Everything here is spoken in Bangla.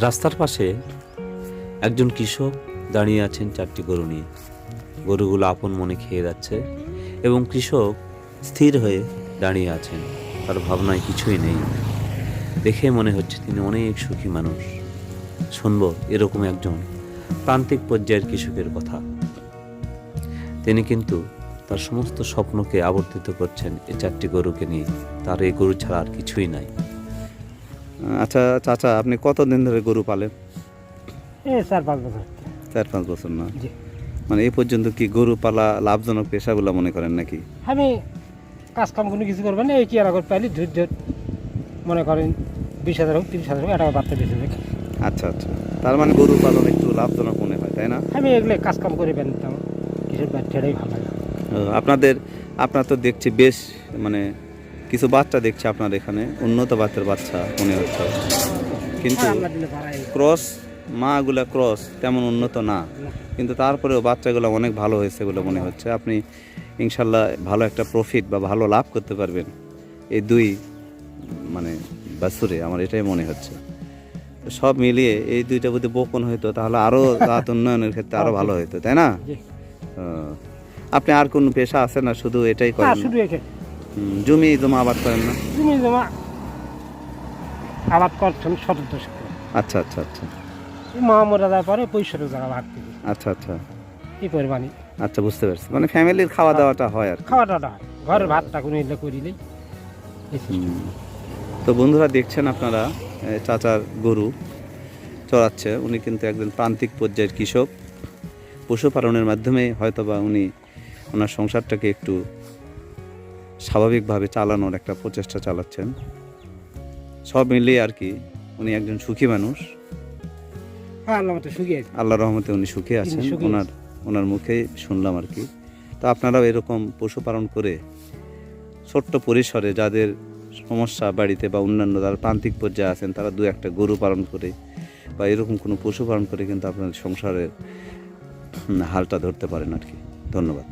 রাস্তার পাশে একজন কৃষক দাঁড়িয়ে আছেন চারটি গরু নিয়ে। গরুগুলো আপন মনে খেয়ে যাচ্ছে এবং কৃষক স্থির হয়ে দাঁড়িয়ে আছেন, তার ভাবনায় কিছুই নেই। দেখে মনে হচ্ছে তিনি অনেক সুখী মানুষ। শুনবো এরকম একজন প্রান্তিক পর্যায়ের কৃষকের কথা। তিনি কিন্তু তার সমস্ত স্বপ্নকে আবর্তিত করছেন এই চারটি গরুকে নিয়ে। তার এই গরু ছাড়া আর কিছুই নাই। আচ্ছা চাচা, আপনি কতদিন ধরে গরু পালেন? 4-5 বছর। 4-5 বছর না? জি। মানে এই পর্যন্ত কি গরু পালা লাভজনক পেশা বলে মনে করেন নাকি? আমি কাজ কাম কোনো কিছু করবেন না, এই কি আর পাইলি ধৈর্য মনে করেন 20,000 হোক 30,000 হোক, এটা বাড়তে বেশি দেখ। আচ্ছা আচ্ছা, তার মানে গরু পালন একটু লাভজনক মনে হয়, তাই না? আমি এগুলো কাজ কাম করে পেতাম, কিসের বাচ্চাটাই ভালো লাগে। আপনার তো দেখছি বেশ মানে কিছু বাচ্চা দেখছি আপনার এখানে, উন্নত বাচ্চার বাচ্চা মনে হচ্ছে, কিন্তু আল্লাহ দিলে বাড়াই। ক্রস মাগুলা ক্রস তেমন উন্নত না, কিন্তু তারপরেও বাচ্চাগুলো অনেক ভালো হয়েছে বলে মনে হচ্ছে। আপনি ইনশাল্লাহ ভালো একটা প্রফিট বা ভালো লাভ করতে পারবেন এই দুই মানে বছরে, আমার এটাই মনে হচ্ছে। সব মিলিয়ে এই দুইটা যদি বপন হইতো তাহলে আরও জাত উন্নয়নের ক্ষেত্রে আরও ভালো হইতো, তাই না? আপনি আর কোন পেশা আছে না, শুধু এটাই করেন? শুধু এখানে জমি জমা আবাদ করেন না? জমি জমা আবাদ করছেন 17 শতক। আচ্ছা আচ্ছা আচ্ছা মহামরা যাওয়ার পরে 65 জায়গা ভাগ দিবি, আচ্ছা আচ্ছা এই পরিমাণে আচ্ছা, বুঝতে পারছি। মানে ফ্যামিলির খাওয়া দাওয়াটা হয় আর কি। খাওয়া দাওয়াটা হয়, ঘরের ভাতটা কোনো এলে করিলেই। তো বন্ধুরা দেখছেন আপনারা, চাচার গরু চড়াচ্ছে। উনি কিন্তু একজন প্রান্তিক পর্যায়ের কৃষক। পশুপালনের মাধ্যমে হয়তোবা উনি ওনার সংসারটাকে একটু স্বাভাবিকভাবে চালানোর একটা প্রচেষ্টা চালাচ্ছেন। সব মিলিয়ে আর কি উনি একজন সুখী মানুষ। হ্যাঁ, আল্লাহ মতো সুখী আছে। আল্লাহর রহমতে উনি সুখী আছেন, ওনার মুখেই শুনলাম আর কি। তো আপনারাও এরকম পশুপালন করে ছোট্ট পরিসরে যাদের সমস্যা বাড়িতে বা অন্যান্য যারা প্রান্তিক পর্যায়ে আছেন, তারা 2-1টা গরু পালন করে বা এরকম কোনো পশু পালন করে কিন্তু আপনার সংসারের হালটা ধরতে পারেন আর কি। ধন্যবাদ।